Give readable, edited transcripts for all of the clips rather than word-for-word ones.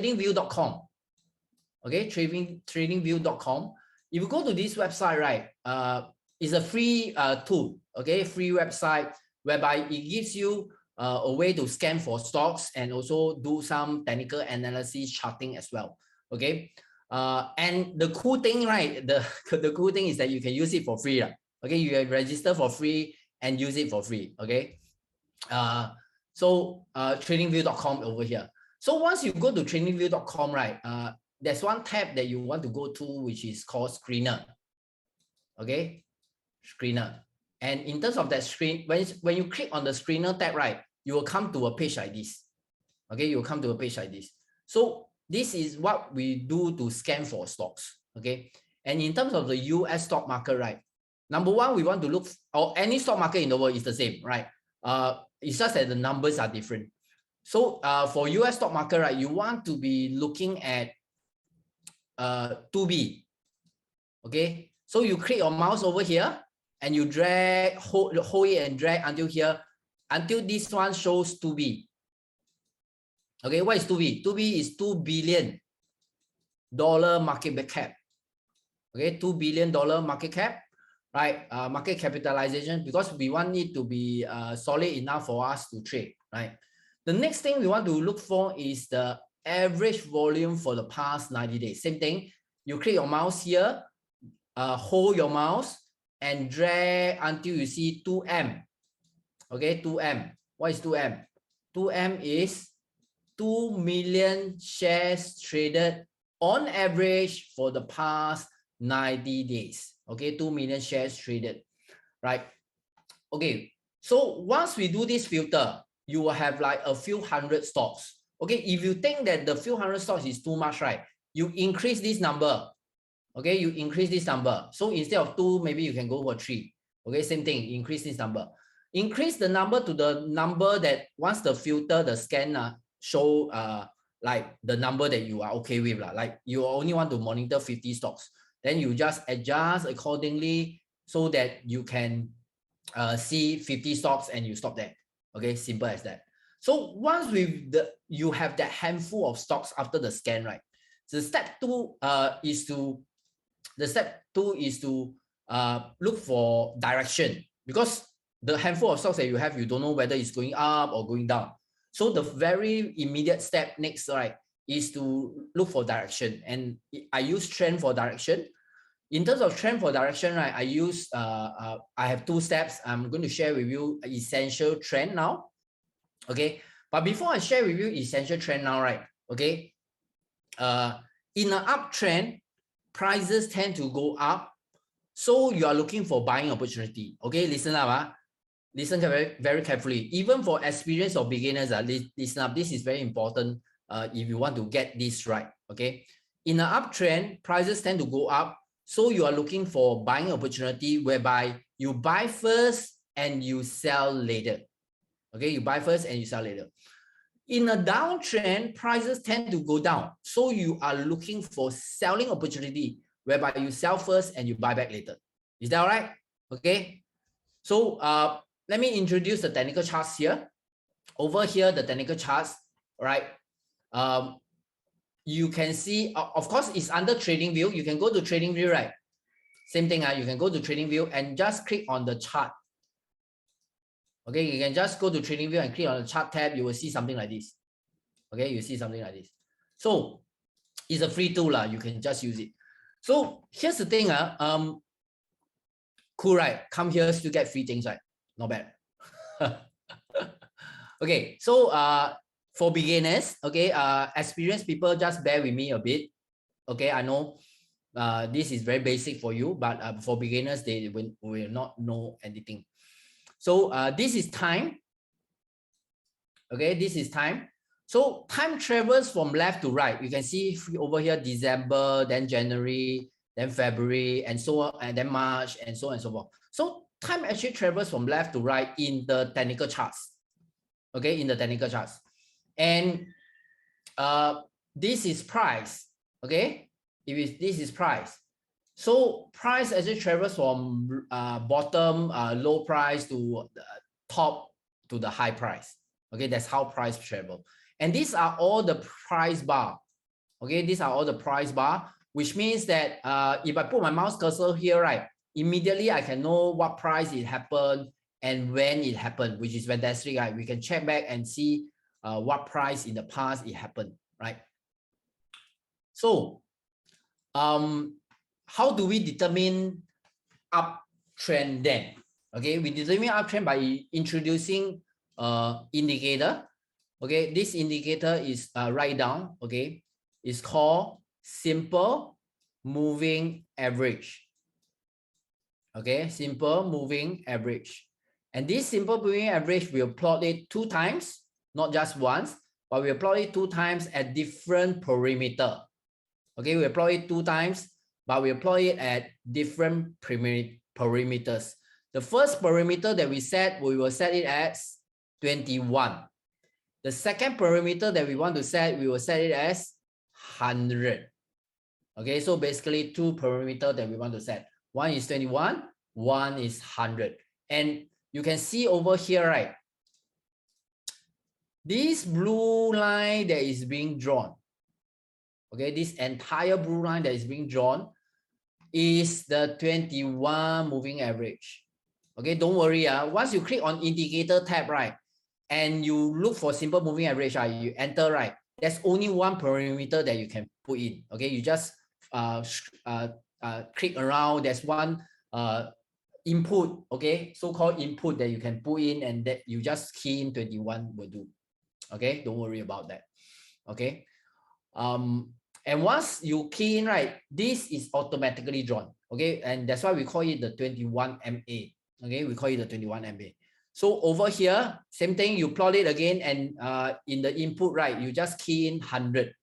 tradingview.com. Okay, tradingview.com. If you go to this website, right, it's a free tool, okay, free website whereby it gives you a way to scan for stocks and also do some technical analysis charting as well. Okay, and the cool thing, right, the cool thing is that you can use it for free. Okay, you can register for free and use it for free. Okay, so tradingview.com over here. So once you go to tradingview.com, right, there's one tab that you want to go to, which is called Screener. Okay, Screener. And in terms of that screen, when you click on the Screener tab, right, you will come to a page like this. Okay, you will come to a page like this. So this is what we do to scan for stocks. Okay, and in terms of the US stock market, right, number one, we want to look, or any stock market in the world is the same, right? It's just that the numbers are different. So for US stock market, right, you want to be looking at 2B. Okay, so you click your mouse over here and you drag, hold it and drag until here, until this one shows 2B. Okay, what is 2B? 2B is $2 billion market cap. Okay, $2 billion market cap, right? Market capitalization, because we want it to be solid enough for us to trade, right? The next thing we want to look for is the average volume for the past 90 days. Same thing, you click your mouse here, hold your mouse and drag until you see 2M. Okay, 2M. What is 2M? 2M is 2 million shares traded on average for the past 90 days. Okay, 2 million shares traded, right? Okay, so once we do this filter, you will have like a few hundred stocks. Okay, if you think that the few hundred stocks is too much, right, you increase this number. Okay, you increase this number. So instead of 2, maybe you can go for 3. Okay, same thing, increase this number. Increase the number to the number that once the filter, the scan show like the number that you are okay with. Like you only want to monitor 50 stocks. Then you just adjust accordingly so that you can see 50 stocks and you stop there. Okay, simple as that. So once you have that handful of stocks after the scan, right? The step 2 is to look for direction, because the handful of stocks that you have, you don't know whether it's going up or going down. So the very immediate step next, right, is to look for direction. And I use trend for direction. In terms of trend for direction, right, I have 2 steps. I'm going to share with you essential trend now. Okay, but before I share with you essential trend now, right, okay, in an uptrend, prices tend to go up, so you are looking for buying opportunity. Okay, listen up. Listen very, very carefully. Even for experienced or beginners, listen up. This is very important if you want to get this right. Okay, in an uptrend, prices tend to go up, so you are looking for buying opportunity whereby you buy first and you sell later. Okay, you buy first and you sell later. In a downtrend, prices tend to go down, so you are looking for selling opportunity whereby you sell first and you buy back later. Is that all right? Okay, so let me introduce the technical charts here. Over here, the technical charts, right? You can see, of course, it's under Trading View. You can go to Trading View, right? Same thing, you can go to Trading View and just click on the chart. Okay, you can just go to Trading View and click on the chart tab. You will see something like this. Okay, you see something like this. So it's a free tool, you can just use it. So here's the thing, cool, right? Come here to get free things, right? Not bad. Okay, so for beginners, okay, experienced people, just bear with me a bit. Okay, I know this is very basic for you, but for beginners, they will not know anything. So this is time. Okay, this is time. So time travels from left to right. You can see over here December, then January, then February, and so on, and then March, and so on and so forth. So time actually travels from left to right in the technical charts. Okay, in the technical charts. And this is price. Okay, this is price. So price actually travels from bottom, low price to top to the high price. Okay, that's how price travel. And these are all the price bar. Okay, these are all the price bar, which means that if I put my mouse cursor here, right, immediately I can know what price it happened and when it happened, which is fantastic, right? We can check back and see what price in the past it happened, right? So how do we determine uptrend then? Okay, we determine uptrend by introducing indicator. Okay, this indicator is write down. Okay, it's called simple moving average. Okay, simple moving average. And this simple moving average, we'll plot it 2 times, not just once, but we'll plot it 2 times at different perimeter. Okay, we'll plot it 2 times, but we'll plot it at different perimeters. The first perimeter that we set, we will set it as 21. The second parameter that we want to set, we will set it as 100. Okay, so basically 2 parameters that we want to set. One is 21, one is 100. And you can see over here, right? This blue line that is being drawn, okay, this entire blue line that is being drawn is the 21 moving average. Okay, don't worry. Once you click on indicator tab, right, and you look for simple moving average, you enter, right, there's only one parameter that you can put in. Okay, you just click around. There's one input, okay, so-called input that you can put in, and that you just key in 21 will do. Okay, don't worry about that. Okay, and once you key in, right, this is automatically drawn. Okay, and that's why we call it the 21 MA. Okay, we call it the 21 MA. So over here, same thing, you plot it again, and in the input, right, you just key in 100.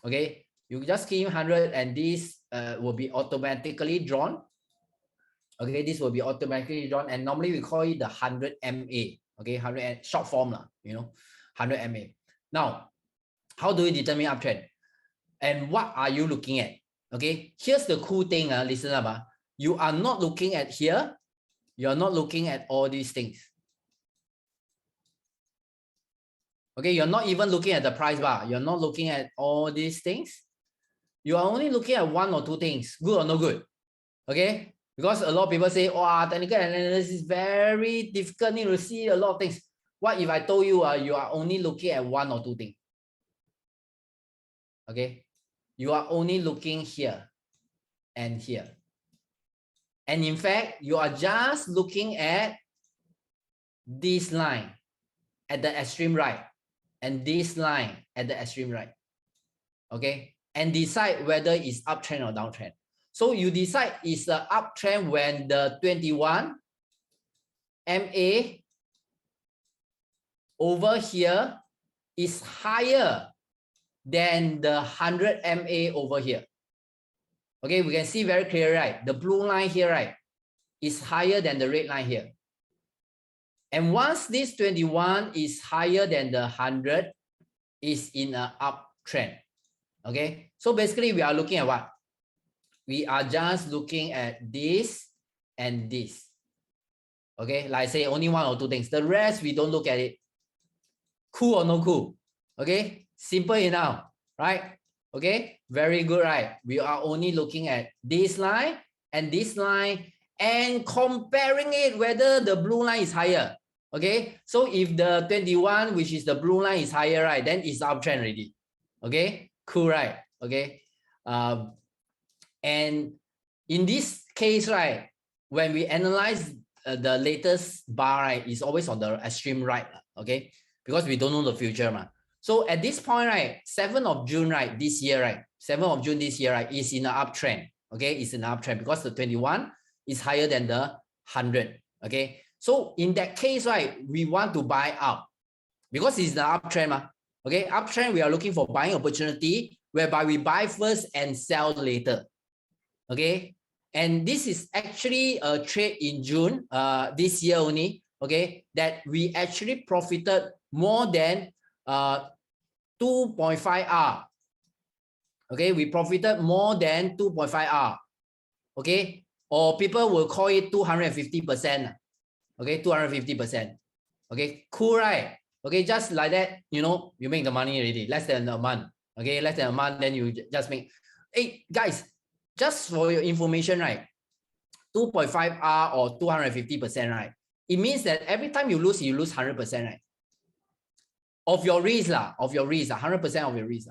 Okay, you just key in 100, and this will be automatically drawn. Okay, this will be automatically drawn, and normally we call it the 100 MA. Okay, 100 short form, you know, 100 MA. Now, how do we determine uptrend? And what are you looking at? Okay, here's the cool thing. Listen up. You are not looking at here. You are not looking at all these things. Okay, you're not even looking at the price bar. You're not looking at all these things. You are only looking at 1 or 2 things, good or no good. Okay, because a lot of people say, oh, technical analysis is very difficult, need to see a lot of things. What if I told you you are only looking at 1 or 2 things? Okay, you are only looking here and here. And in fact, you are just looking at this line at the extreme right and this line at the extreme right. Okay, and decide whether it's uptrend or downtrend. So you decide it's an uptrend when the 21 MA over here is higher than the 100 MA over here. Okay, we can see very clear, right? The blue line here, right, is higher than the red line here. And once this 21 is higher than the 100, is in an uptrend. Okay, so basically we are looking at what? We are just looking at this and this. Okay, like I say, only 1 or 2 things. The rest, we don't look at it. Cool or no cool? Okay, simple enough, right? Okay, very good, right? We are only looking at this line and comparing it whether the blue line is higher. Okay, so if the 21, which is the blue line, is higher, right, then it's uptrend already. Okay, cool, right? Okay, and in this case, right, when we analyze the latest bar, right, is always on the extreme right. Okay, because we don't know the future, man. So at this point, right, 7th of June, right, this year, right, 7th of June this year, right, is in an uptrend. Okay, it's in an uptrend because the 21 is higher than the 100. Okay, so in that case, right, we want to buy out because it's the uptrend. Okay, uptrend, we are looking for buying opportunity whereby we buy first and sell later. Okay, and this is actually a trade in June this year only. Okay, that we actually profited more than 2.5 R. Okay, we profited more than 2.5 R. Okay, or people will call it 250%. Okay, 250%. Okay, cool, right? Okay, just like that, you know, you make the money already, less than a month. Okay, less than a month, then you just make. Hey guys, just for your information, right? 2.5R or 250%, right? It means that every time you lose 100%, right? Of your risk, 100% of your risk.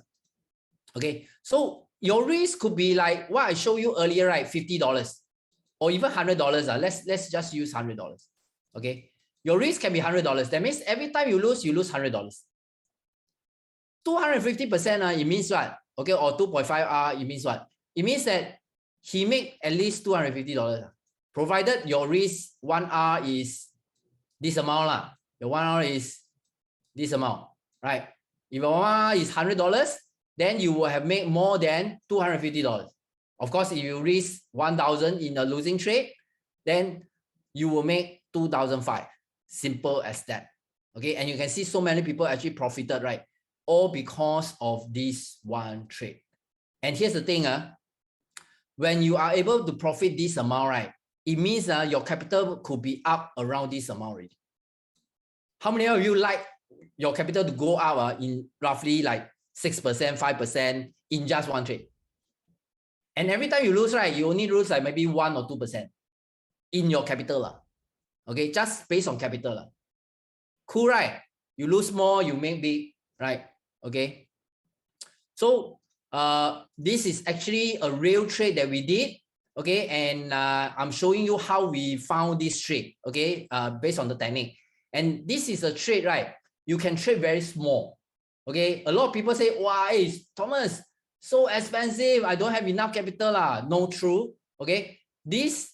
Okay, so your risk could be like what I showed you earlier, right? $50 or even $100. Let's just use $100. Okay, your risk can be $100. That means every time you lose $100. 250%, it means what? Okay, or 2.5R, it means what? It means that he make at least $250, provided your risk 1R is this amount. Your 1R is this amount, right? If your 1R is $100, then you will have made more than $250. Of course, if you risk 1,000 in a losing trade, then you will make 2,005. Simple as that. Okay, and you can see so many people actually profited, right? All because of this one trade. And here's the thing, when you are able to profit this amount, right? It means your capital could be up around this amount already. How many of you like your capital to go up in roughly like 6%, 5% in just one trade? And every time you lose, right, you only lose like maybe 1 or 2% in your capital. Okay, just based on capital. Cool, right? You lose more, you make big, right? Okay. So this is actually a real trade that we did. Okay, and I'm showing you how we found this trade. Okay, based on the technique. And this is a trade, right? You can trade very small. Okay, a lot of people say, why, Thomas, so expensive, I don't have enough capital. No, true. Okay, this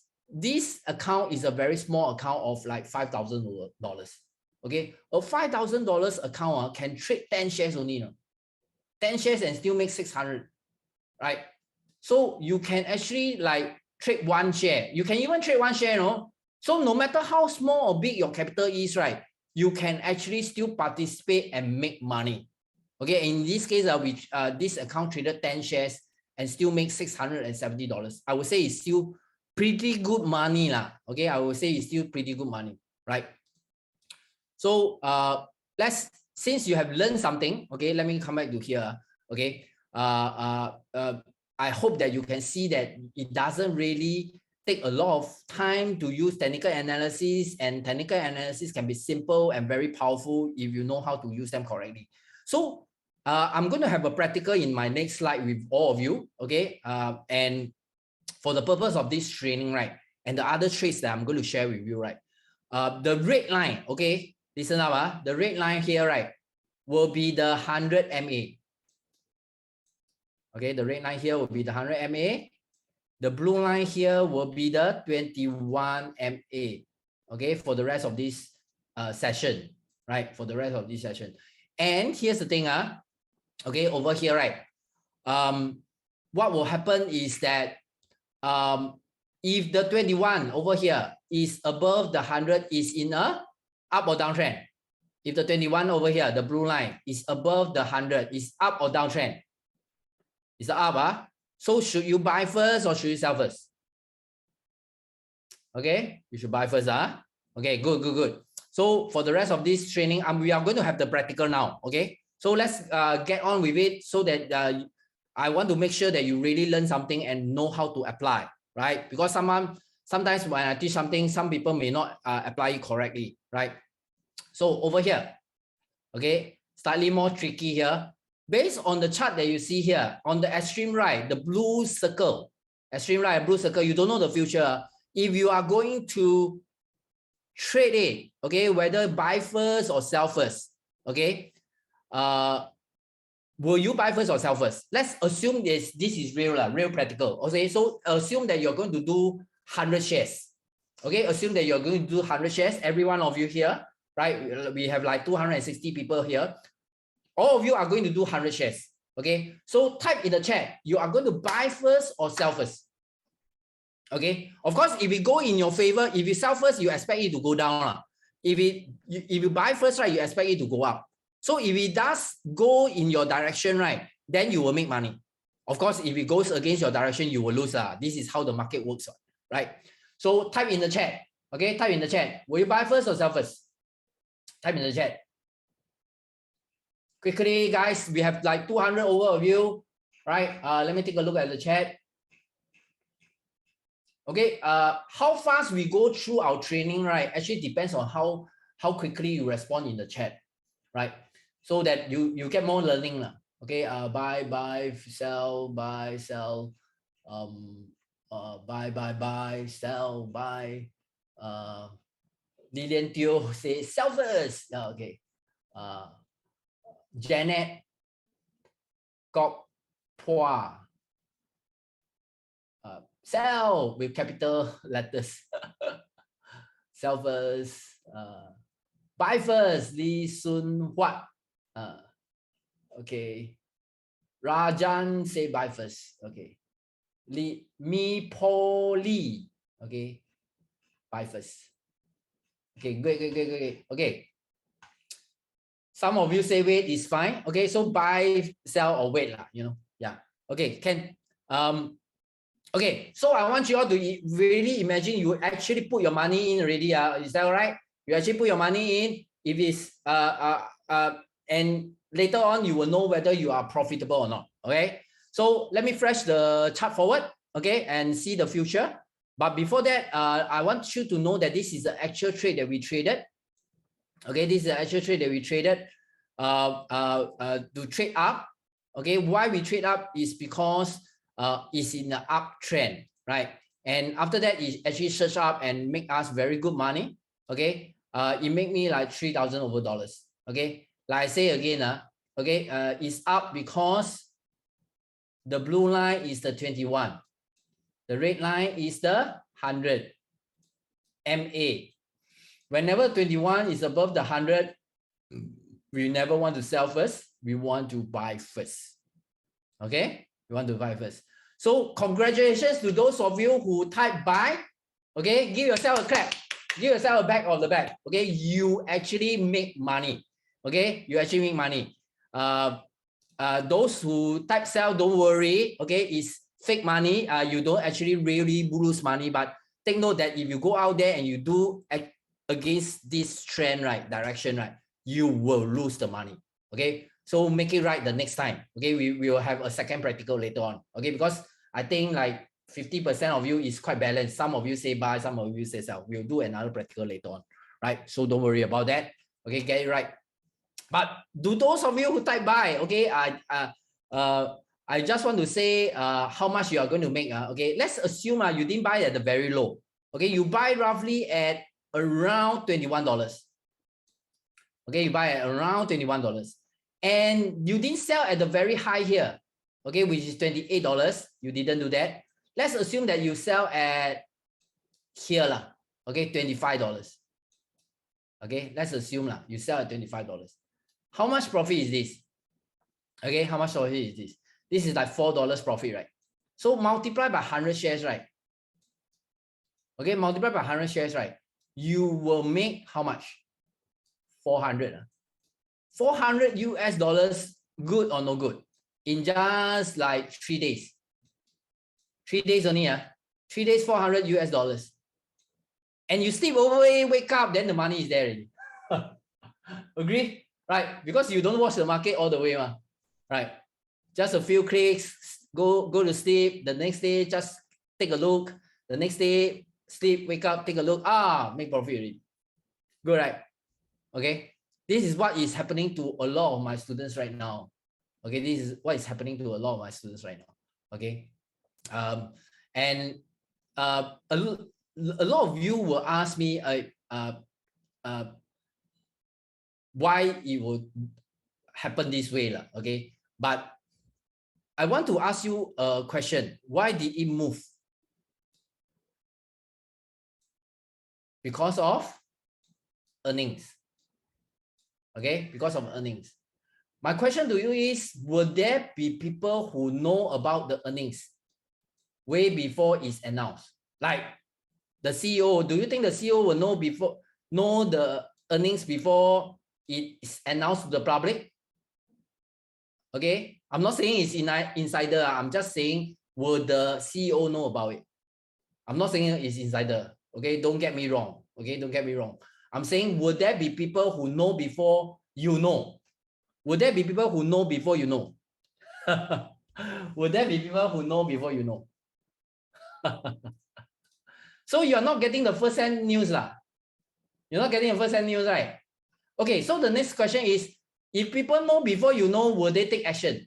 account is a very small account of like $5,000. Okay, a $5,000 account can trade 10 shares only. 10 shares and still make 600, right? So you can actually like trade one share. You can even trade one share, no? So no matter how small or big your capital is, right, you can actually still participate and make money. Okay, in this case, this account traded 10 shares and still make $670. I would say it's still pretty good money. Okay, I would say it's still pretty good money, right? So since you have learned something, okay, let me come back to here. Okay, I hope that you can see that it doesn't really take a lot of time to use technical analysis, and technical analysis can be simple and very powerful if you know how to use them correctly. So I'm going to have a practical in my next slide with all of you. Okay, and for the purpose of this training, right, and the other traits that I'm going to share with you, right, the red line, okay, listen up, the red line here, right, will be the 100 MA. Okay, the red line here will be the 100 MA. The blue line here will be the 21 MA. Okay, for the rest of this session, right? For the rest of this session. And here's the thing, okay, over here, right? What will happen is that if the 21 over here is above the 100, is in a up or downtrend. If the 21 over here, the blue line, is above the 100, is up or downtrend? It's up. So should you buy first or should you sell first? Okay, you should buy first. Okay, good. So for the rest of this training, we are going to have the practical now. Okay, so let's get on with it, so that I want to make sure that you really learn something and know how to apply, right? Because sometimes when I teach something, some people may not apply it correctly, right? So over here, okay, slightly more tricky here. Based on the chart that you see here, on the extreme right, the blue circle, extreme right, blue circle, you don't know the future. If you are going to trade it, okay, whether buy first or sell first, okay, will you buy first or sell first? Let's assume this is real practical. Okay, so assume that you're going to do 100 shares. Okay, assume that you're going to do 100 shares. Every one of you here, right? We have like 260 people here. All of you are going to do 100 shares. Okay, so type in the chat, you are going to buy first or sell first. Okay, of course, if it go in your favor, if you sell first, you expect it to go down. If you buy first, right, you expect it to go up. So if it does go in your direction, right, then you will make money. Of course, if it goes against your direction, you will lose. This is how the market works, right? So type in the chat. Okay, type in the chat. Will you buy first or sell first? Type in the chat. Quickly, guys, we have like 200 over of you, right? Let me take a look at the chat. Okay, how fast we go through our training, right? Actually depends on how quickly you respond in the chat, right? So that you get more learning lah. Okay, buy, sell, buy, sell, buy, sell, buy. Lilian Teo say sell first. Okay. Janet Kok Pua. Sell with capital letters. Sell first. Buy first. Lee Sun Huat. Okay. Rajan say buy first. Okay. Mi Po Lee. Okay. Buy first. Okay, great. Okay. Some of you say wait is fine. Okay, so buy, sell, or wait lah. You know, yeah. Okay, can okay, so I want you all to really imagine you actually put your money in already. Is that all right? You actually put your money in. If it's and later on you will know whether you are profitable or not. Okay, so let me flash the chart forward. Okay, and see the future. But before that, I want you to know that this is the actual trade that we traded. Okay, this is the actual trade that we traded to trade up. Okay, why we trade up is because it's in the uptrend, right? And after that, it actually surged up and make us very good money. Okay, it make me like $3,000 over. Okay, like I say again, okay, it's up because the blue line is the 21, the red line is the 100 MA. Whenever 21 is above the 100, we never want to sell first. We want to buy first. Okay, we want to buy first. So congratulations to those of you who type buy. Okay, give yourself a clap. Give yourself a back of the back. Okay, you actually make money. Okay, you actually make money. Those who type sell, don't worry. Okay, it's fake money. You don't actually really lose money. But take note that if you go out there and you do against this trend, right, direction, right, you will lose the money. Okay, so make it right the next time. Okay, we will have a second practical later on. Okay, because I think like 50% of you is quite balanced. Some of you say buy, some of you say sell. We'll do another practical later on, right? So don't worry about that. Okay, get it right. But do those of you who type buy, okay, I just want to say how much you are going to make. Okay, let's assume you didn't buy at the very low. Okay, you buy roughly at around $21. Okay, you buy at around $21. And you didn't sell at the very high here, okay, which is $28. You didn't do that. Let's assume that you sell at here, okay, $25. Okay, let's assume you sell at $25. How much profit is this? Okay, how much profit is this? This is like $4 profit, right? So multiply by 100 shares, right? Okay, multiply by 100 shares, right? You will make how much? 400. 400 US dollars, good or no good? In just like 3 days. 3 days only, 3 days, 400 US dollars. And you sleep over, wake up, then the money is there already. Agree? Right? Because you don't watch the market all the way, right? Just a few clicks, go to sleep. The next day, just take a look. The next day, sleep, wake up, take a look. Make profit already. Good, right? Okay. This is what is happening to a lot of my students right now. Okay, this is what is happening to a lot of my students right now. Okay, and a lot of you will ask me why it would happen this way, okay? But I want to ask you a question. Why did it move? Because of earnings. Okay, because of earnings. My question to you is, will there be people who know about the earnings way before it's announced? Like the CEO, do you think the CEO will know the earnings before it is announced to the public? Okay, I'm not saying it's insider. I'm just saying, will the CEO know about it? I'm not saying it's insider. Okay, don't get me wrong. Okay, don't get me wrong. I'm saying, would there be people who know before you know? Would there be people who know before you know? Would there be people who know before you know? So you're not getting the first-hand news lah. You're not getting the first-hand news, right? Okay, so the next question is, if people know before you know, will they take action?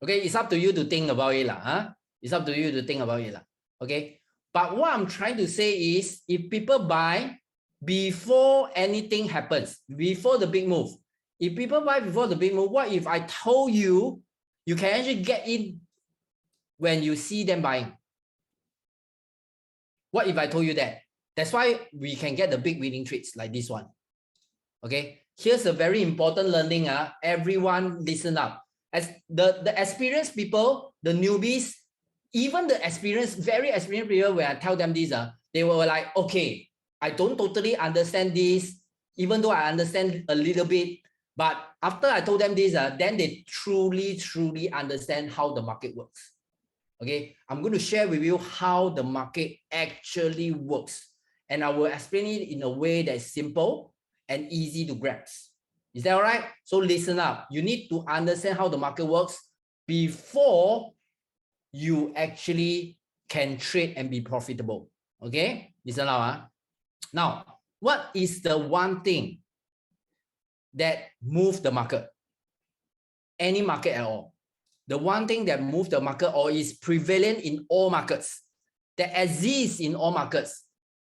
Okay, it's up to you to think about it lah. Huh? It's up to you to think about it lah. Okay, but what I'm trying to say is, if people buy before anything happens, before the big move, if people buy before the big move, what if I told you, you can actually get in when you see them buying? What if I told you that? That's why we can get the big winning trades like this one. Okay, here's a very important learning. Everyone listen up. As the experienced people, the newbies, even the experienced, very experienced people, when I tell them this, they were like, okay, I don't totally understand this, even though I understand a little bit. But after I told them this, then they truly understand how the market works. Okay, I'm going to share with you how the market actually works. And I will explain it in a way that's simple and easy to grasp. Is that all right? So listen up. You need to understand how the market works before you actually can trade and be profitable. Okay, listen up. Now, what is the one thing that moves the market? Any market at all. The one thing that moves the market or is prevalent in all markets, that exists in all markets,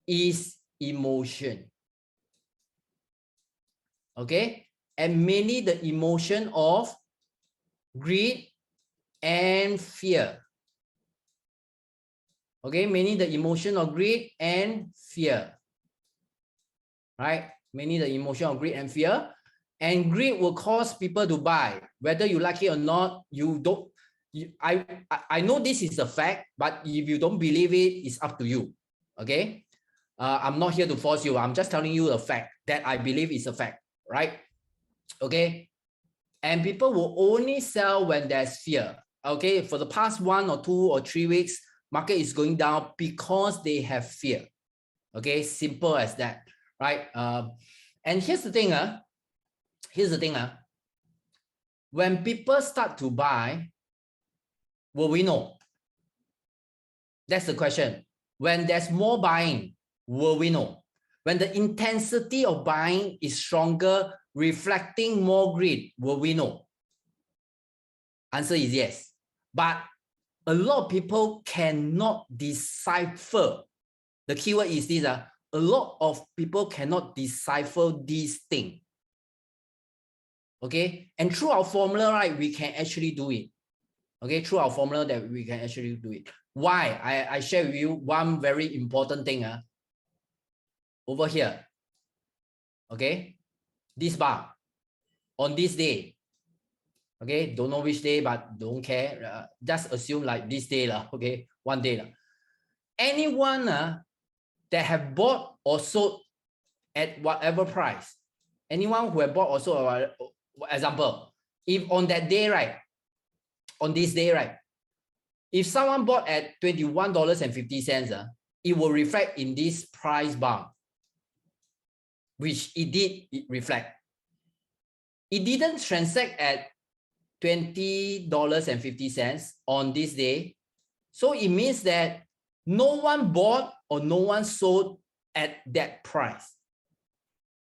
is emotion. Okay, and mainly the emotion of greed and fear. Okay, mainly the emotion of greed and fear. Right, mainly the emotion of greed and fear. And greed will cause people to buy, whether you like it or not. You don't. I know this is a fact, but if you don't believe it, it's up to you. Okay, I'm not here to force you. I'm just telling you a fact that I believe is a fact, right? Okay, and people will only sell when there's fear. Okay, for the past 1 or 2 or 3 weeks, market is going down because they have fear. Okay, simple as that, right? And here's the thing, when people start to buy, will we know? That's the question. When there's more buying, will we know? When the intensity of buying is stronger, reflecting more greed, will we know? Answer is yes. But a lot of people cannot decipher. The keyword is this, a lot of people cannot decipher this thing. Okay, and through our formula, right, we can actually do it. Okay, through our formula that we can actually do it. Why? I share with you one very important thing over here. Okay, this bar on this day. Okay, don't know which day, but don't care. Just assume like this day lah. Okay, one day lah. Anyone that have bought or sold at whatever price, anyone who have bought or sold, example, if on that day, right, on this day, right, if someone bought at $21.50, it will reflect in this price bar, which it did reflect. It didn't transact at $20.50 on this day. So it means that no one bought or no one sold at that price.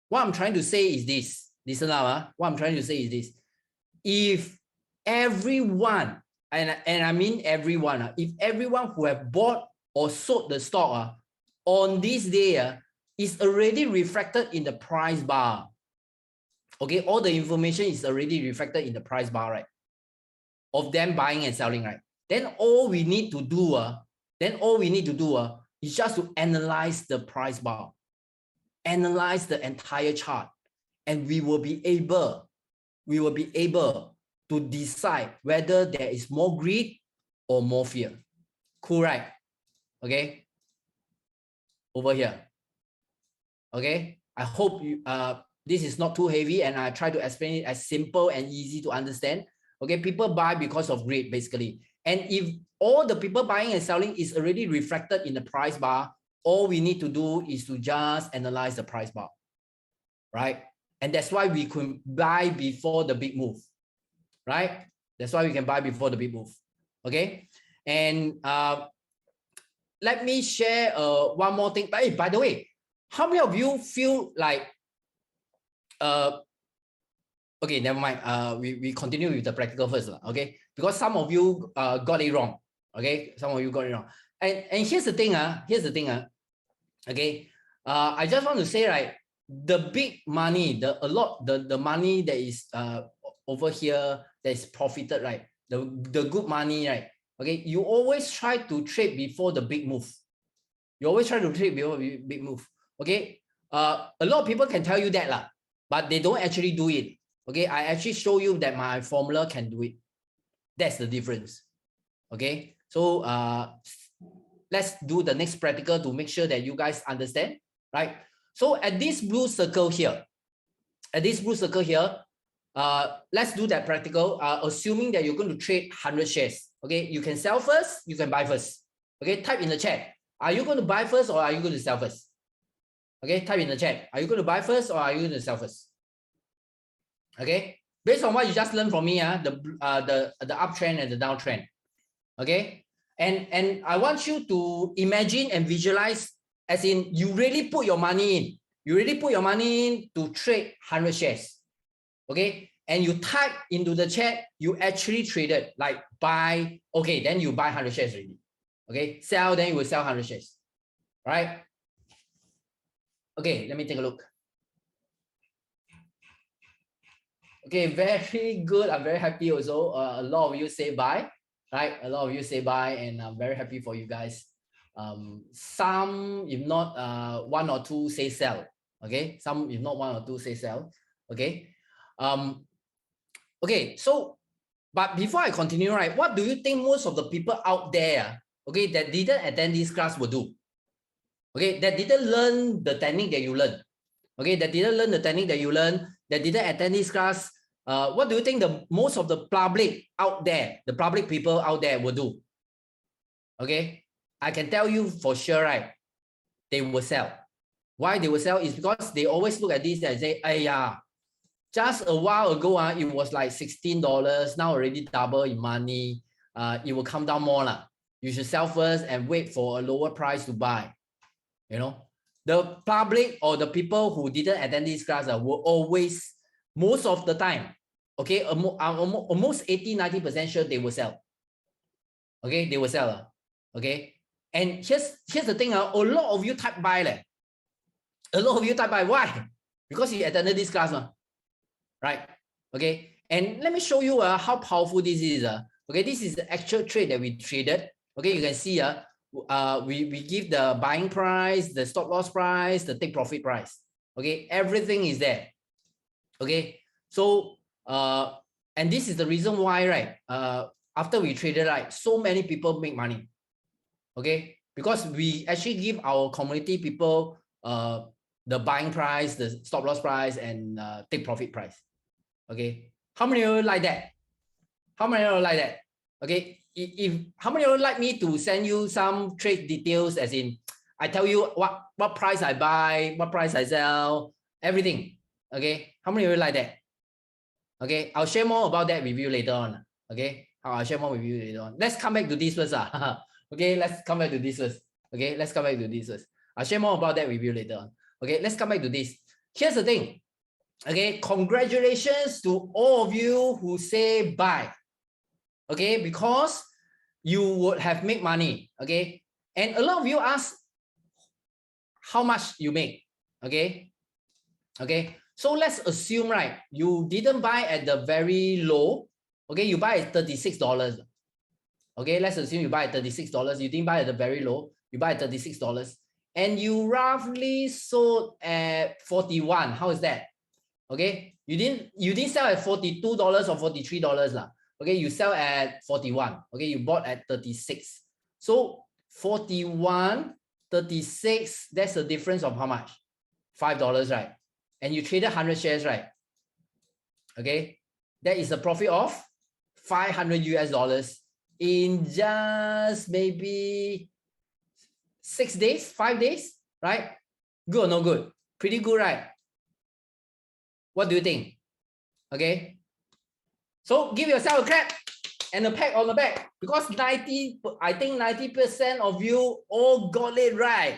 What I'm trying to say is this. Listen up. What I'm trying to say is this. If everyone, and I mean everyone, if everyone who have bought or sold the stock on this day is already reflected in the price bar. Okay, all the information is already reflected in the price bar, right? Of them buying and selling, right? Then all we need to do, is just to analyze the price bar, analyze the entire chart, and we will be able to decide whether there is more greed or more fear. Cool, right? Okay. Over here. Okay. I hope you this is not too heavy, and I try to explain it as simple and easy to understand. Okay, people buy because of greed, basically. And if all the people buying and selling is already reflected in the price bar, all we need to do is to just analyze the price bar, right? And that's why we could buy before the big move, right? That's why we can buy before the big move. Okay. And let me share one more thing. Hey, by the way, how many of you feel like okay, never mind. We continue with the practical first, okay? Because some of you got it wrong. Okay, some of you got it wrong. And here's the thing, okay. I just want to say, right, the big money, the money that is over here that is profited, right? The good money, right? Okay, you always try to trade before the big move. You always try to trade before the big move. Okay. A lot of people can tell you that, but they don't actually do it. Okay, I actually show you that my formula can do it. That's the difference. Okay, so let's do the next practical to make sure that you guys understand, right? So at this blue circle here, let's do that practical, assuming that you're going to trade 100 shares. Okay, you can sell first, you can buy first. Okay, type in the chat. Are you going to buy first or are you going to sell first? Okay, type in the chat. Are you going to buy first or are you going to sell first? Okay, based on what you just learned from me, the uptrend and the downtrend. Okay, and I want you to imagine and visualize, as in you really put your money in. You really put your money in to trade 100 shares. Okay, and you type into the chat, you actually traded, like buy. Okay, then you buy 100 shares already. Okay, sell, then you will sell 100 shares. Right? Okay, let me take a look. Okay, very good. I'm very happy also. A lot of you say buy, right? A lot of you say buy, and I'm very happy for you guys. Some, if not one or two, say sell. Okay, some, if not one or two, say sell. Okay. Okay, so but before I continue, right, what do you think most of the people out there, okay, that didn't attend this class will do? Okay, that didn't learn the technique that you learned. Okay, that didn't learn the technique that you learned, that didn't attend this class. What do you think the most of the public out there, the public people out there will do? Okay, I can tell you for sure, right? They will sell. Why they will sell is because they always look at this and say, hey, yeah, just a while ago, it was like $16. Now already double in money. It will come down more. You should sell first and wait for a lower price to buy. You know, the public or the people who didn't attend this class will always, most of the time, okay, almost 80-90% sure they will sell. Okay, they will sell. Okay, and here's the thing. A lot of you type buy. A lot of you type buy. Why? Because you attended this class. Right? Okay, and let me show you how powerful this is. Okay, this is the actual trade that we traded. Okay, you can see we give the buying price, the stop loss price, the take profit price. Okay, everything is there. Okay, so and this is the reason why, right? After we traded, right, so many people make money. Okay, because we actually give our community people the buying price, the stop loss price, and take profit price. Okay, how many of you like that? How many of you like that? Okay, if how many of you like me to send you some trade details, as in I tell you what price I buy, what price I sell, everything. Okay, how many of you like that? Okay, I'll share more about that with you later on. Okay, I'll share more with you later on. Let's come back to this first. Okay, let's come back to this first. Okay, let's come back to this first. I'll share more about that with you later on. Okay, let's come back to this. Here's the thing. Okay, congratulations to all of you who say buy. Okay, because you would have made money. Okay, and a lot of you ask how much you make. Okay, okay, so let's assume, right, you didn't buy at the very low. Okay, you buy at $36. Okay, let's assume you buy at $36. You didn't buy at the very low. You buy at $36, and you roughly sold at 41. How is that? Okay, you didn't sell at $42 or $43. Okay, you sell at 41. Okay, you bought at 36. So 41, 36, that's a difference of how much? $5, right? And you traded 100 shares, right? Okay, that is a profit of $500 in just maybe 6 days, 5 days, right? Good or no good? Pretty good, right? What do you think? Okay. So give yourself a clap and a pat on the back, because I think 90% of you all got it right.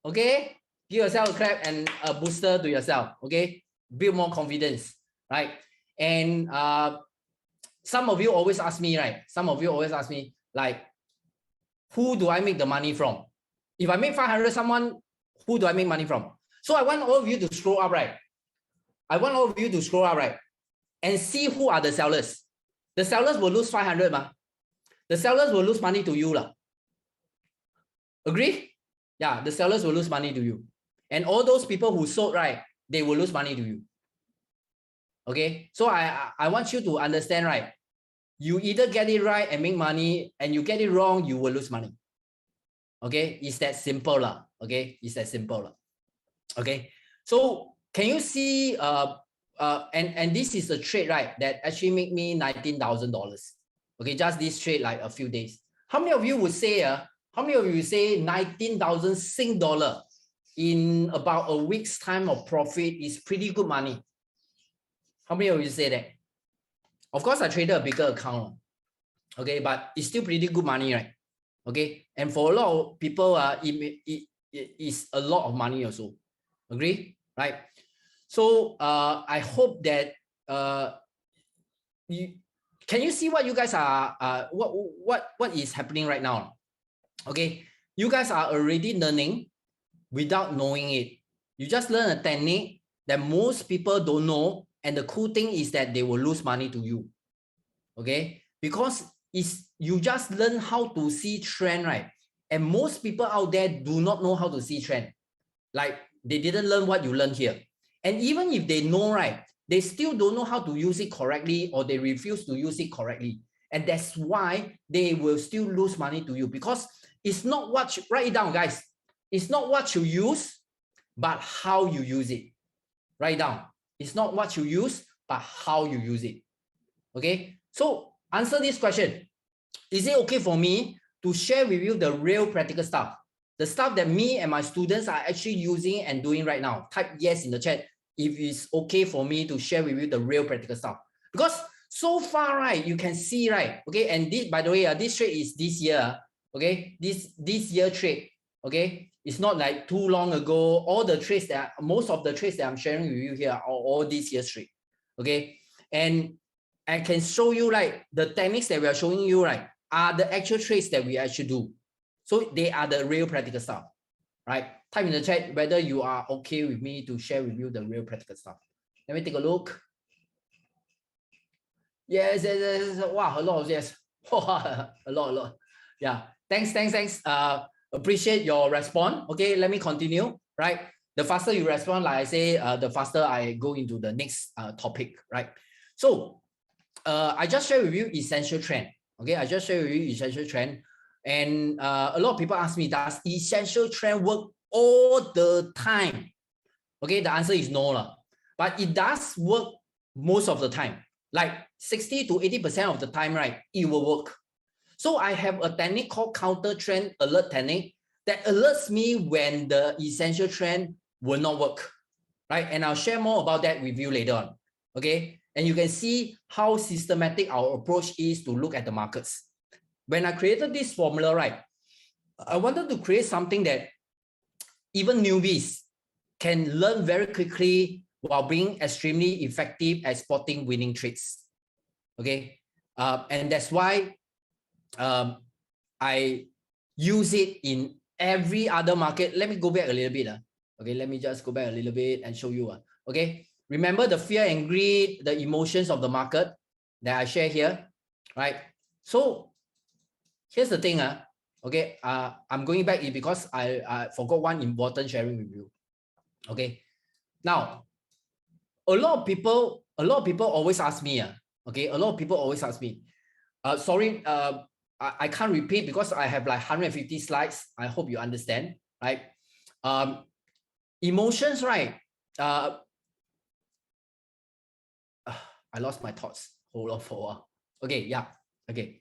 Okay. Give yourself a clap and a booster to yourself. Okay. Build more confidence. Right. And some of you always ask me, right? Some of you always ask me, like, who do I make the money from? If I make 500, someone, who do I make money from? So I want all of you to scroll up, right? I want all of you to scroll up, right? And see who are the sellers. The sellers will lose 500, ma. The sellers will lose money to you, lah. Agree? Yeah, the sellers will lose money to you. And all those people who sold, right, they will lose money to you. Okay, so I want you to understand, right? You either get it right and make money, and you get it wrong, you will lose money. Okay, it's that simple, lah. Okay, it's that simple, lah. Okay, so can you see and this is a trade, right, that actually make me $19,000. Okay, just this trade, like a few days. How many of you would say how many of you say 19,000 Sing dollar in about a week's time of profit is pretty good money? How many of you say that? Of course, I traded a bigger account. Okay, but it's still pretty good money, right? Okay, and for a lot of people, it is a lot of money also. Agree? Right? So I hope that can you see what you guys are what is happening right now? Okay, you guys are already learning without knowing it. You just learn a technique that most people don't know, and the cool thing is that they will lose money to you. Okay, because you just learn how to see trend, right? And most people out there do not know how to see trend. Like, they didn't learn what you learned here. And even if they know, right, they still don't know how to use it correctly, or they refuse to use it correctly. And that's why they will still lose money to you, because it's not what you, write it down, guys. It's not what you use, but how you use it. Write it down. It's not what you use, but how you use it. Okay, so answer this question. Is it okay for me to share with you the real practical stuff? The stuff that me and my students are actually using and doing right now. Type yes in the chat if it's okay for me to share with you the real practical stuff. Because so far, right, you can see, right, okay, and this, by the way, this trade is this year, okay, this year trade, okay, it's not like too long ago. All the trades that, most of the trades that I'm sharing with you here are all this year's trade, okay, and I can show you, like, the techniques that we are showing you, right, are the actual trades that we actually do. So they are the real practical stuff, right? Type in the chat whether you are okay with me to share with you the real practical stuff. Let me take a look. Yes, yes, yes. Wow, a lot of yes. Wow, a lot. Yeah, thanks. Appreciate your response. Okay, let me continue, right? The faster you respond, like I say, the faster I go into the next topic, right? So I just share with you essential trend. Okay, I just share with you essential trend. And a lot of people ask me, does essential trend work all the time? Okay, the answer is no, but it does work most of the time. Like 60 to 80% of the time, right, it will work. So I have a technique called counter trend alert technique that alerts me when the essential trend will not work, right? And I'll share more about that with you later on. Okay, and you can see how systematic our approach is to look at the markets. When I created this formula, right, I wanted to create something that even newbies can learn very quickly while being extremely effective at spotting winning trades. Okay, and that's why I use it in every other market. Let me go back a little bit. Okay, let me just go back a little bit and show you. Okay, remember the fear and greed, the emotions of the market that I share here, right? So here's the thing, okay, I'm going back because I forgot one important sharing with you. Okay, now a lot of people always ask me, okay, a lot of people always ask me, sorry, I can't repeat because I have like 150 slides. I hope you understand, right? Emotions, right? I lost my thoughts. Hold on for a while. Okay, yeah, okay.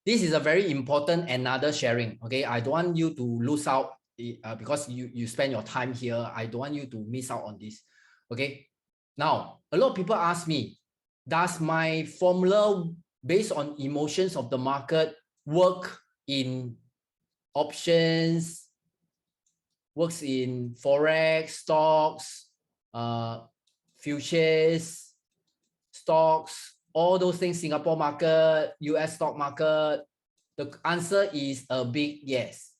This is a very important another sharing. Okay, I don't want you to lose out because you spend your time here. I don't want you to miss out on this. Okay, Now, a lot of people ask me, does my formula based on emotions of the market work in options, works in Forex, stocks, futures, stocks, all those things, Singapore market, US stock market? The answer is a big yes.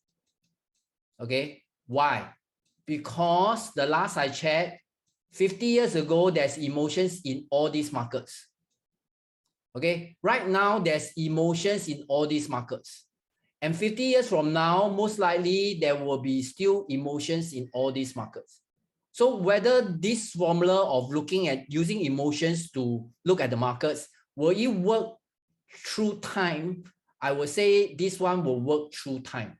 Okay, why? Because the last I checked, 50 years ago, there's emotions in all these markets. Okay, right now, there's emotions in all these markets. And 50 years from now, most likely, there will be still emotions in all these markets. So whether this formula of looking at using emotions to look at the markets, will it work through time? I would say this one will work through time.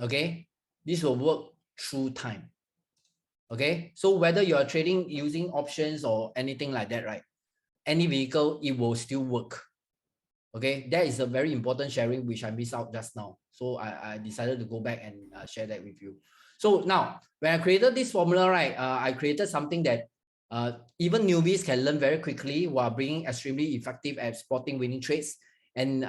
Okay, this will work through time. Okay, so whether you are trading using options or anything like that, right? Any vehicle, it will still work. Okay, that is a very important sharing which I missed out just now. So I decided to go back and share that with you. So now, when I created this formula, right, I created something that even newbies can learn very quickly while being extremely effective at spotting winning trades. And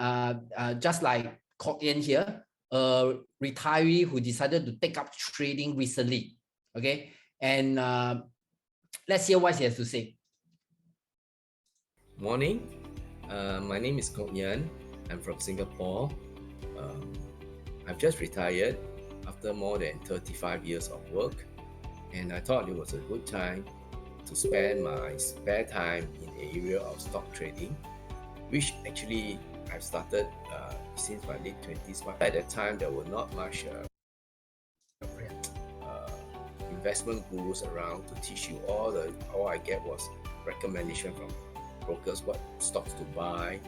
just like Kok Yen here, a retiree who decided to take up trading recently. Okay, and let's hear what he has to say. Morning, my name is Kok Yen. I'm from Singapore. I've just retired after more than 35 years of work, and I thought it was a good time to spend my spare time in the area of stock trading, which actually I've started since my late 20s. But at that time, there were not much investment gurus around to teach you. All I get was recommendation from brokers, what stocks to buy,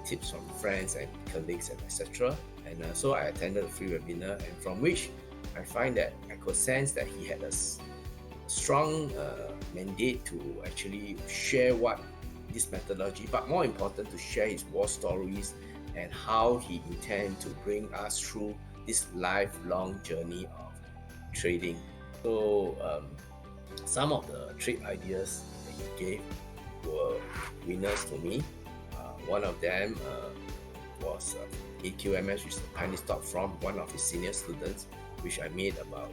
tips from friends and colleagues, and etc. And so I attended a free webinar, and from which I find that I could sense that he had a strong mandate to actually share what this methodology, but more important, to share his war stories and how he intends to bring us through this lifelong journey of trading. So some of the trade ideas that he gave were winners to me. One of them was AQMS, which is the penny stock from one of his senior students, which I made about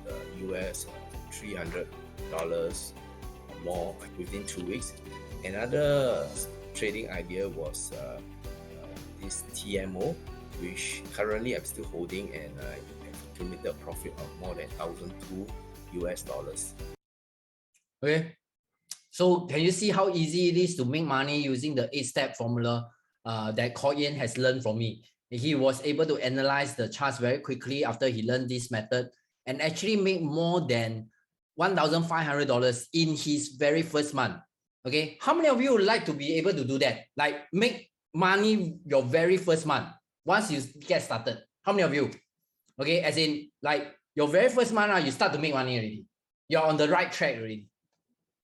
US $300 or more within 2 weeks. Another trading idea was this TMO, which currently I'm still holding, and I have accumulated profit of more than $1,002 US. Okay, so can you see how easy it is to make money using the 8-step formula that Kok Yen has learned from me? He was able to analyze the charts very quickly after he learned this method and actually make more than $1,500 in his very first month. Okay, how many of you would like to be able to do that? Like make money your very first month once you get started? How many of you? Okay, as in like your very first month, you start to make money already. You're on the right track already.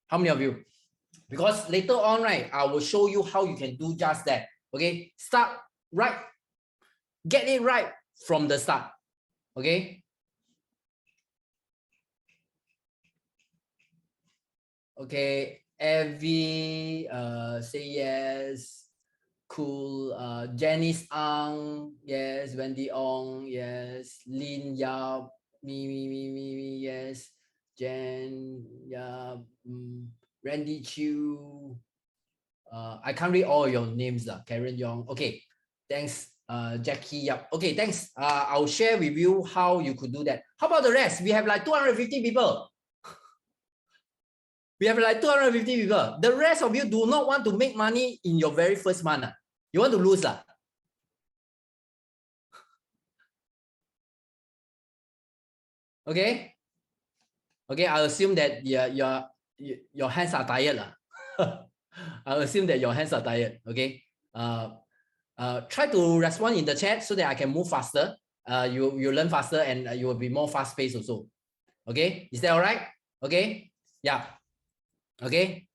How many of you? Because later on, right, I will show you how you can do just that. Okay, start right, get it right from the start. Okay. Okay, Evie, say yes. Cool. Janice Ang, yes. Wendy Ong, yes. Lin Yap, me, yes. Jen, Yap, Randy Chew. I can't read all your names, Karen Yong. Okay, thanks, Jackie Yap. Okay, thanks. I'll share with you how you could do that. How about the rest? We have like 250 people. We have like 250 people. The rest of you do not want to make money in your very first month. You want to lose. Okay. Okay, I assume that your hands are tired. I assume that your hands are tired. Okay. Try to respond in the chat so that I can move faster. You learn faster and you will be more fast paced also. Okay, is that all right? Okay. Yeah. Okay.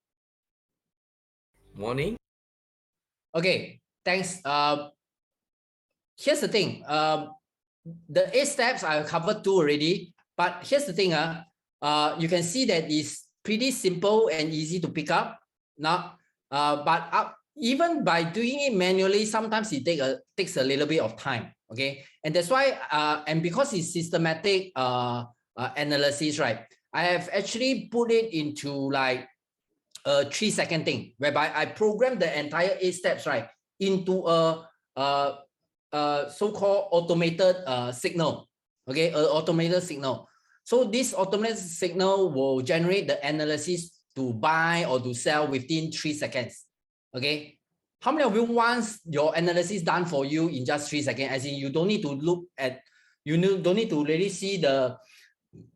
Morning. Okay. Thanks. Here's the thing. The 8 steps I covered 2 already. But here's the thing. you can see that it's pretty simple and easy to pick up. Now, even by doing it manually, sometimes it takes a little bit of time. Okay, and that's why and because it's systematic analysis, right? I have actually put it into like a 3-second thing, whereby I program the entire 8 steps, right, into a so-called automated signal. Okay, an automated signal. So this automated signal will generate the analysis to buy or to sell within 3 seconds. Okay, how many of you wants your analysis done for you in just 3 seconds? As in, you don't need to look at, don't need to really see the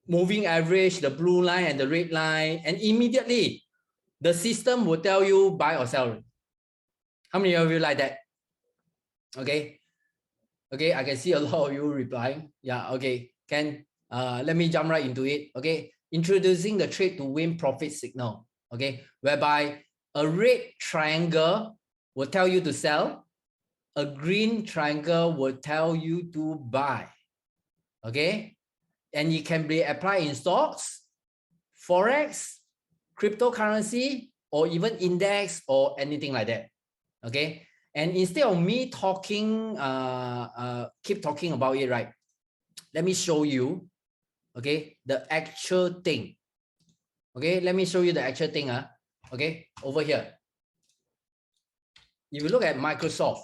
moving average, the blue line and the red line, and immediately the system will tell you buy or sell. How many of you like that? Okay. Okay, I can see a lot of you replying. Yeah, okay. Let me jump right into it. Okay, introducing the trade to win profit signal. Okay, whereby a red triangle will tell you to sell, a green triangle will tell you to buy. Okay, and it can be applied in stocks, forex, cryptocurrency, or even index or anything like that. Okay, and instead of me talking, keep talking about it, right? Let me show you, okay, the actual thing. Okay, let me show you the actual thing. Okay, over here. If you look at Microsoft,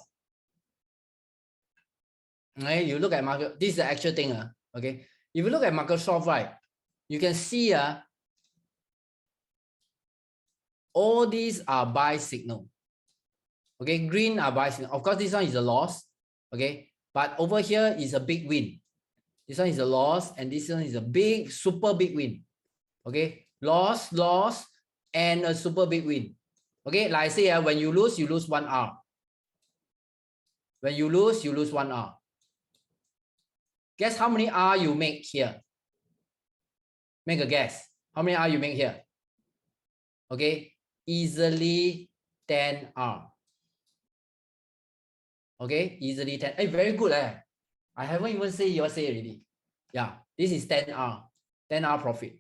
okay, you look at this is the actual thing. Okay, if you look at Microsoft, right, you can see all these are buy signal. Okay, green are buy signal. Of course, this one is a loss. Okay, but over here is a big win. This one is a loss, and this one is a big, super big win. Okay, loss, and a super big win. Okay, like I say, when you lose 1 R. When you lose 1 R. Guess how many R you make here? Make a guess. How many R you make here? Okay, easily 10 R. Okay, easily 10. Hey, very good. I haven't even say yours already. Yeah, this is 10 R. 10 R profit.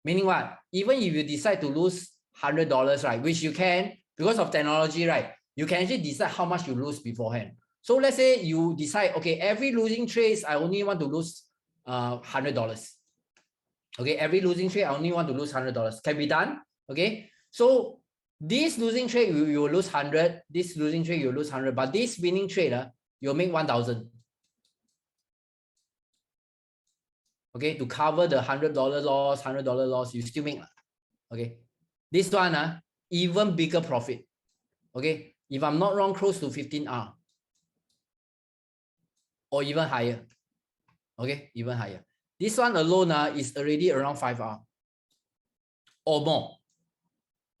Meaning what? Even if you decide to lose $100, right, which you can, because of technology, right, you can actually decide how much you lose beforehand. So let's say you decide, okay, every losing trades, I only want to lose $100. Okay, every losing trade, I only want to lose $100. Can be done. Okay, so this losing trade, you will lose 100. This losing trade, you will lose 100. But this winning trade, you'll make 1,000. Okay, to cover the $100 loss, $100 loss, you still make. Okay, this one, even bigger profit. Okay, if I'm not wrong, close to 15 R. Or even higher. Okay, even higher. This one alone is already around 5 R. Or more.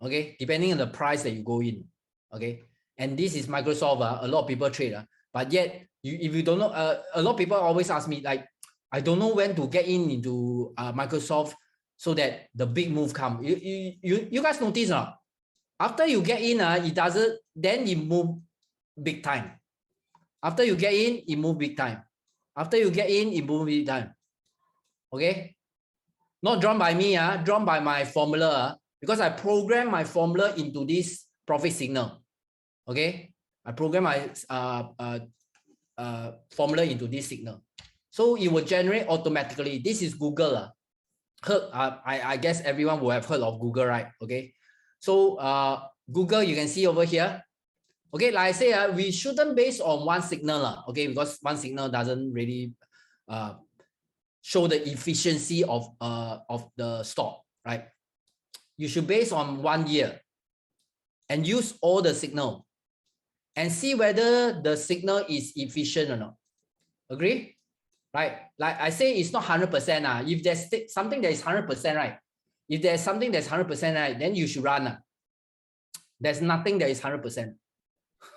Okay, depending on the price that you go in. Okay, and this is Microsoft. A lot of people trade. But yet, if you don't know, a lot of people always ask me, like, I don't know when to get into Microsoft so that the big move come. You guys notice, after you get in, it doesn't, then it move big time. After you get in, it move big time. After you get in, it move big time. Okay, not drawn by me, drawn by my formula, because I program my formula into this profit signal. Okay, I program my formula into this signal, so it will generate automatically. This is Google. I guess everyone will have heard of Google, right? Okay, so Google, you can see over here. Okay, like I say, we shouldn't base on one signal, okay, because one signal doesn't really show the efficiency of the stock, right? You should base on 1 year and use all the signal and see whether the signal is efficient or not. Agree? Right? Like I say, it's not 100%. If there's something that is 100%, right? If there's something that's 100%, right, then you should run. There's nothing that is 100%.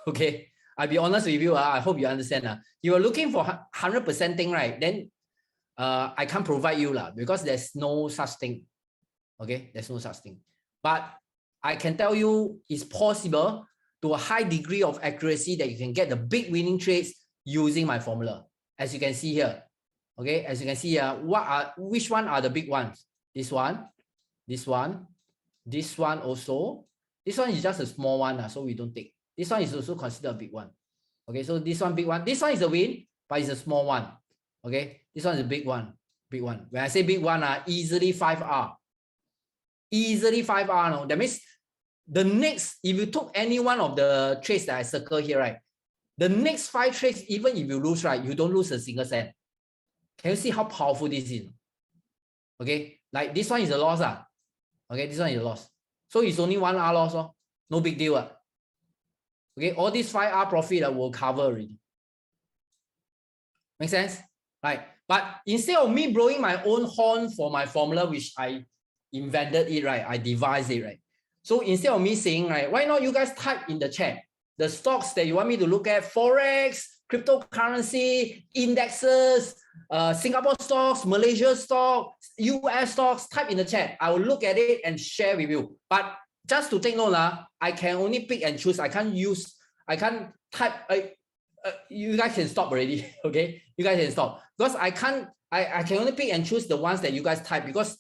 Okay, I'll be honest with you. I hope you understand. You are looking for 100% thing, right? Then I can't provide you because there's no such thing. Okay, there's no such thing. But I can tell you it's possible to a high degree of accuracy that you can get the big winning trades using my formula. As you can see here. Okay, as you can see, which one are the big ones? This one, this one, this one also. This one is just a small one, so we don't take. This one is also considered a big one. Okay, so this one big one. This one is a win, but it's a small one. Okay, this one is a big one. Big one. When I say big one, easily 5R. Easily 5R. No, that means the next, if you took any one of the trades that I circle here, right? The next 5 trades, even if you lose, right, you don't lose a single cent. Can you see how powerful this is? Okay, like this one is a loss. Okay, this one is a loss. So it's only 1R loss. No big deal. Okay, all these 5R profit will cover already. Make sense? Right. But instead of me blowing my own horn for my formula, which I invented it, right? I devised it, right? So instead of me saying, right, why not you guys type in the chat the stocks that you want me to look at: Forex, cryptocurrency, indexes, Singapore stocks, Malaysia stocks, US stocks. Type in the chat. I will look at it and share with you. But just to take note, I can only pick and choose. I can't type. You guys can stop already. Okay, you guys can stop because I can only pick and choose the ones that you guys type because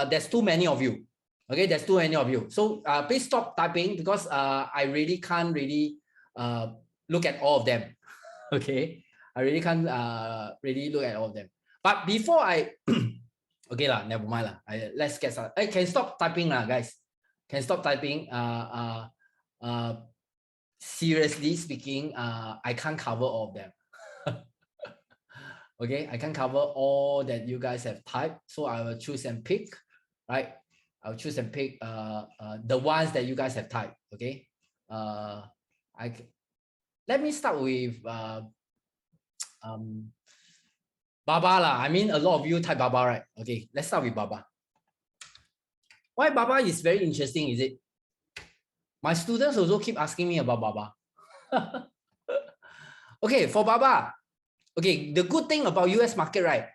there's too many of you. Okay, there's too many of you. So please stop typing because I really can't look at all of them. Okay, I really can't really look at all of them. But before I okay lah, never mind lah. Let's get started. I can stop typing lah, guys. Can stop typing. Seriously speaking, I can't cover all of them. Okay, I can't cover all that you guys have typed, so I will choose and pick. Right, I'll choose and pick the ones that you guys have typed. Okay, let me start with Baba lah. I mean, a lot of you type Baba, right? Okay, let's start with Baba. Why Baba is very interesting, is it? My students also keep asking me about Baba. Okay, for Baba, okay, the good thing about US market, right?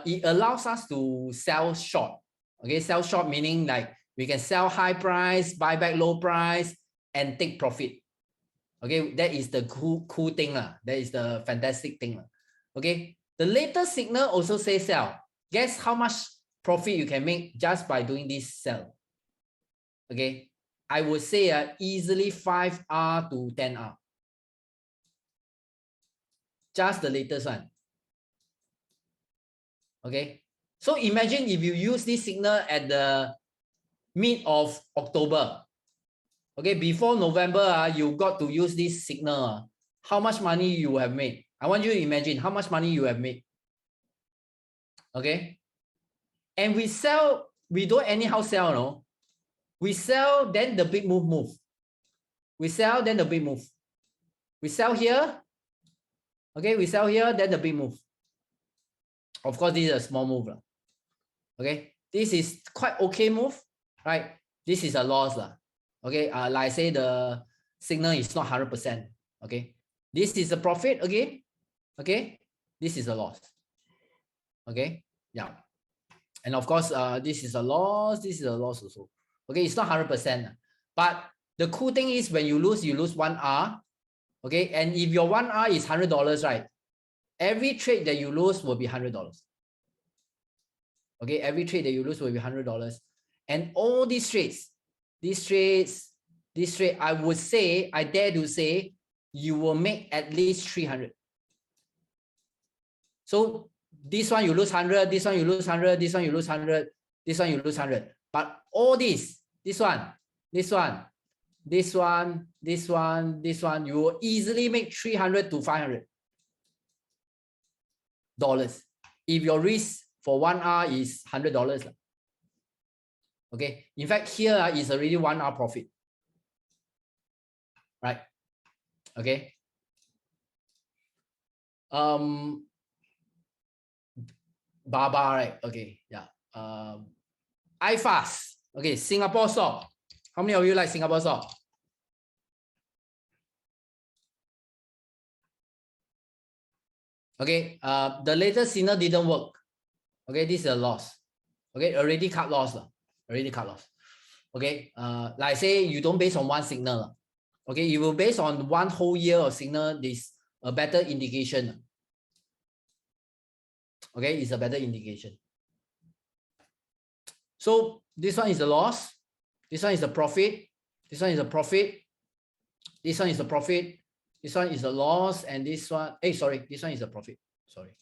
It allows us to sell short. Okay, sell short meaning like we can sell high price, buy back low price, and take profit. Okay, that is the cool thing. That is the fantastic thing. Okay, the latest signal also says sell. Guess how much profit you can make just by doing this sell? Okay, I would say easily 5R to 10R. Just the latest one. Okay, so imagine if you use this signal at the mid of October. Okay, before November, you got to use this signal. How much money you have made? I want you to imagine how much money you have made. Okay, and we sell, we don't anyhow sell, no? We sell, then the big move. We sell, then the big move. We sell here. Okay, we sell here, then the big move. Of course, this is a small move. Okay, this is quite okay move, right? This is a loss. Okay, like I say, the signal is not 100%. Okay, this is a profit again. Okay, this is a loss. Okay, yeah. And of course, this is a loss. This is a loss also. Okay, it's not 100%. But the cool thing is when you lose 1R. Okay, and if your 1R is $100, right? Every trade that you lose will be $100. Okay, every trade that you lose will be $100. And all these trades, I would say, I dare to say, you will make at least 300. So this one you lose 100, this one you lose 100, this one you lose 100, this one you lose 100. But all this one, you will easily make $300 to $500 if your risk for 1R is $100. Okay, in fact, here is already 1R profit, right? Okay. Baba, right? Okay, yeah. iFast. Okay, Singapore stock. How many of you like Singapore stock? Okay, the latest signal didn't work. Okay, this is a loss. Okay, already cut loss. Already cut loss. Okay, like I say, you don't base on one signal. Okay, you will base on one whole year of signal. This a better indication. Okay, it's a better indication. So this one is the loss. This one is the profit. This one is the profit. This one is the profit. This one is the loss. And this one, sorry, this one is the profit. Sorry.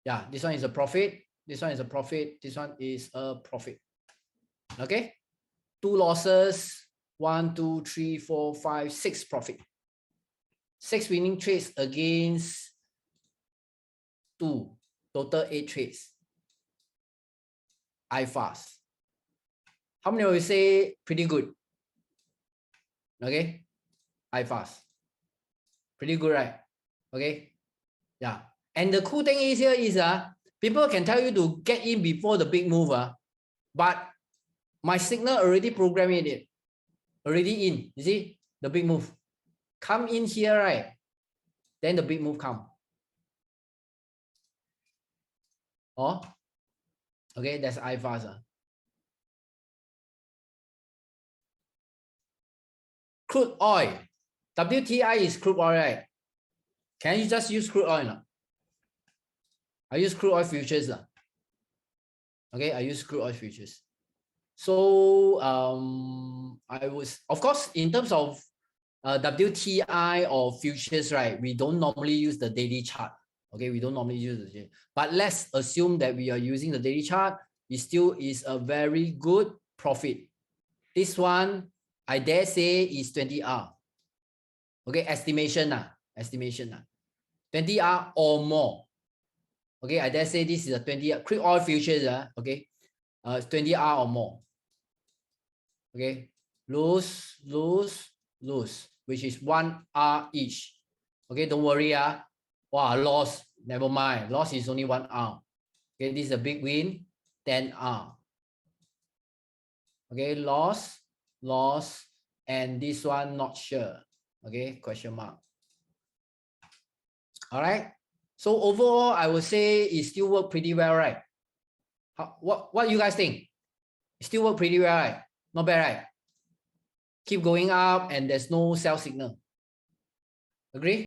Yeah, this one is a profit. This one is a profit. This one is a profit. Okay. 2 losses. 1, 2, 3, 4, 5, 6 profit. 6 winning trades against 2. Total 8 trades. iFast. How many of you say pretty good? Okay. iFast. Pretty good, right? Okay. Yeah. And the cool thing is here is people can tell you to get in before the big move. But my signal already programmed it. Already in. You see the big move. Come in here, right? Then the big move come. Oh. Okay, that's iFast. Crude oil. WTI is crude oil, right? Can you just use crude oil? No? I use crude oil futures. Okay, I use crude oil futures. So I was, of course, in terms of WTI or futures, right? We don't normally use the daily chart. Okay, we don't normally use the daily. But let's assume that we are using the daily chart. It still is a very good profit. This one, I dare say, is 20R. Okay, estimation. 20R or more. Okay, I dare say this is a 20R crude oil futures. Okay, 20R or more. Okay, lose, which is 1R each. Okay, don't worry. Wow, loss, never mind. Loss is only 1R. Okay, this is a big win, 10R. Okay, loss, and this one not sure. Okay, question mark. All right. So overall, I would say it still work pretty well, right? What you guys think? It still work pretty well, right? Not bad, right? Keep going up and there's no sell signal. Agree?